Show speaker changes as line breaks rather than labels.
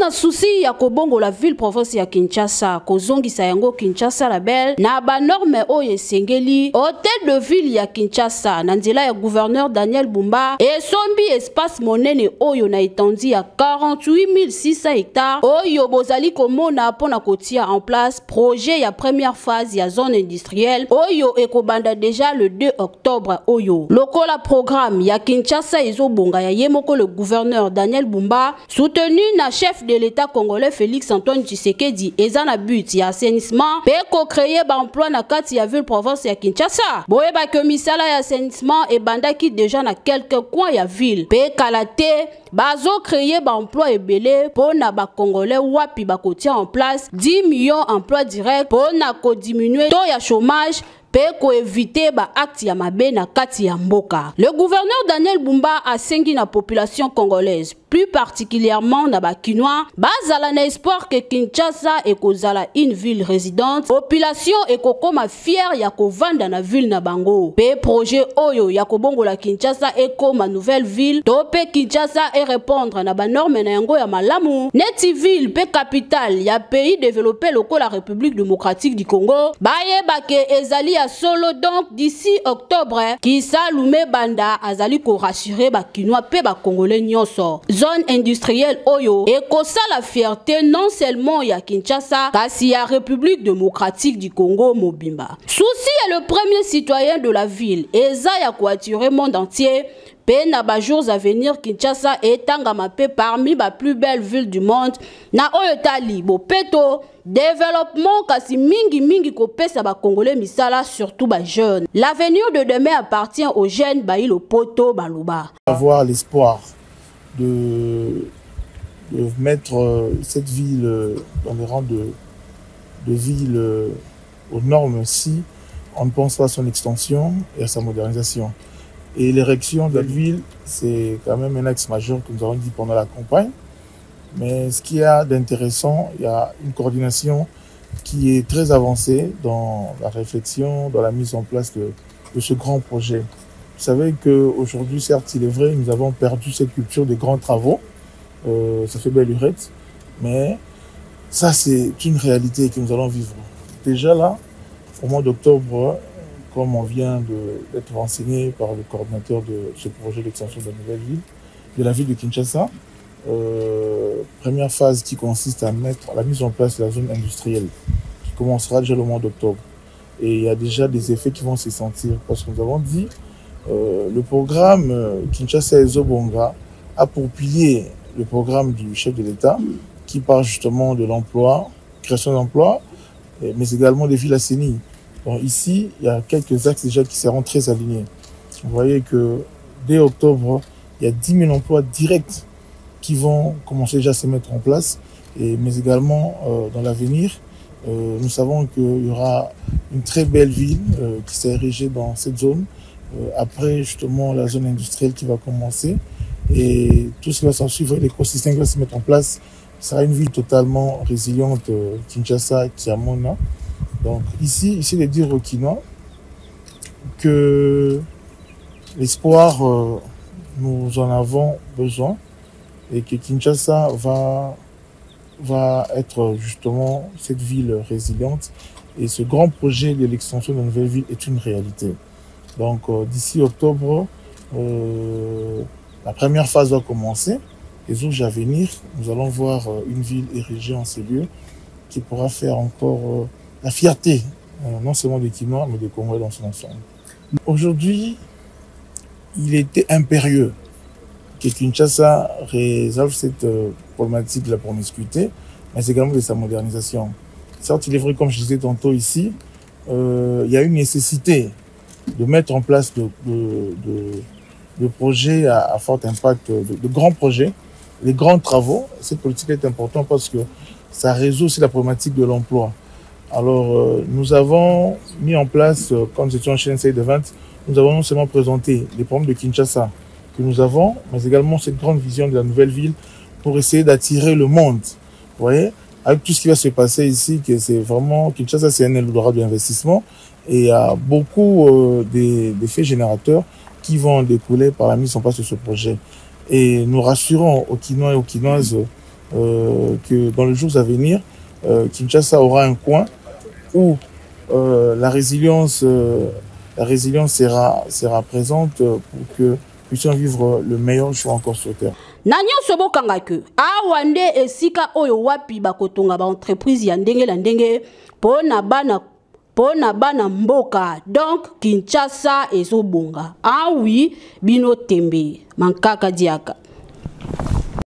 na souci ya kobongo la ville province ya Kinshasa kozongisa yango Kinshasa label na ba norme oyo esengeli hôtel de ville ya Kinshasa na nzela ya gouverneur Daniel Bumba esombi espace monene oyo na étendue ya 48 600 hectares oyo bozali komona pona kotia en place projet ya première phase ya zone industrielle oyo ekobanda déjà le 2 octobre oyo lokola programme ya Kinshasa ezobonga ya yemoko le gouverneur Daniel Bumba soutenu na chef de l'État congolais Félix Antoine Tshisekedi eza na but ya assainissement pe ko créer ba emploi na kati ya ville province ya Kinshasa boyeba ke misala ya assainissement e bandaki déjà na quelques coins ya ville pe kalate bazo créer ba emploi ebele pona ba congolais wapi ba kotia en place 10 millions emplois directs pona ko diminuer taux ya chômage pour éviter ba acte ya mabe na kati ya mboka. Le gouverneur Daniel Bumba a sengi na population congolaise, plus particulièrement na ba Kinois, bazala na espoir que Kinshasa ekozala une ville résidente, population ekokoma fière ya kovanda na ville na bango. Pe projet oyo ya kobongola Kinshasa ekoma nouvelle ville, tope Kinshasa et répondre na ba norme na yango ya malamu, neti ville pe capitale ya pays développé loko la République démocratique du Congo, baye bake ezali à solo donc d'ici octobre Kisa Lume Banda azali ko rassurer ba Kinois pe ba Congolais nyonso zone industrielle oyo et kosa la fierté non seulement ya Kinshasa kasi ya République démocratique du Congo mobimba souci est le premier citoyen de la ville eza ya ko attirer monde entier. Na ba jours à venir Kinshasa etangama pe parmi ba plus belles villes du monde na oyo tali bo peto développement kasi mingi ko pesa ba congolais misala surtout ba jeunes. L'avenir de demain appartient aux jeunes bayi le poto baloba.
Avoir l'espoir de mettre cette ville dans les rangs de ville aux normes si on ne pense pas à son extension et à sa modernisation. Et l'érection de la ville, c'est quand même un axe majeur que nous avons dit pendant la campagne. Mais ce qu'il y a d'intéressant, il y a une coordination qui est très avancée dans la réflexion, dans la mise en place de ce grand projet. Vous savez qu'aujourd'hui, certes, il est vrai, nous avons perdu cette culture des grands travaux. Ça fait belle lurette. Mais ça, c'est une réalité que nous allons vivre. Déjà là, au mois d'octobre, comme on vient d'être renseigné par le coordinateur de ce projet d'extension de la nouvelle ville, de la ville de Kinshasa, première phase qui consiste à mettre la mise en place de la zone industrielle, qui commencera déjà le mois d'octobre. Et il y a déjà des effets qui vont se sentir, parce que nous avons dit, le programme Kinshasa Ezobonga a pour pilier le programme du chef de l'État, qui parle justement de l'emploi, création d'emplois, mais également des villes assainies. Donc ici, il y a quelques axes déjà qui seront très alignés. Vous voyez que dès octobre, il y a 10 000 emplois directs qui vont commencer déjà à se mettre en place. Mais également, dans l'avenir, nous savons qu'il y aura une très belle ville qui s'est érigée dans cette zone. Après, justement, la zone industrielle qui va commencer. Et tout ce qui va s'en suivre, l'écosystème qui va se mettre en place, ce sera une ville totalement résiliente, Kinshasa, Kiamona. Donc ici de dire aux Kinois que l'espoir, nous en avons besoin et que Kinshasa va être justement cette ville résiliente et ce grand projet de l'extension de la nouvelle ville est une réalité. Donc d'ici octobre, la première phase va commencer. Les jours à venir, nous allons voir une ville érigée en ces lieux qui pourra faire encore la fierté, non seulement des Kinois, mais des Congolais dans son ensemble. Aujourd'hui, il était impérieux que Kinshasa résolve cette problématique de la promiscuité, mais également de sa modernisation. Certes, il est vrai, comme je disais tantôt ici, il y a une nécessité de mettre en place de projets à fort impact, de grands projets, les grands travaux. Cette politique est importante parce que ça résout aussi la problématique de l'emploi. Alors, nous avons mis en place, quand nous étions chez NCI de 20, nous avons non seulement présenté les problèmes de Kinshasa que nous avons, mais également cette grande vision de la nouvelle ville pour essayer d'attirer le monde. Vous voyez, avec tout ce qui va se passer ici, que c'est vraiment, Kinshasa, c'est un Eldorado d'investissement et il y a beaucoup d'effets générateurs qui vont découler par la mise en place de ce projet. Et nous rassurons aux Kinois et aux Kinoises que dans les jours à venir, Kinshasa aura un coin où la résilience sera présente pour que nous puissions vivre le meilleur jour encore sur terre.
Nanyo sobo kangake awande esika oyo wapi bakotonga ba entreprise ya ndenge la ndenge pona bana mboka donc Kinshasa ezobonga. Ah oui, bino tembe mankaka diaka.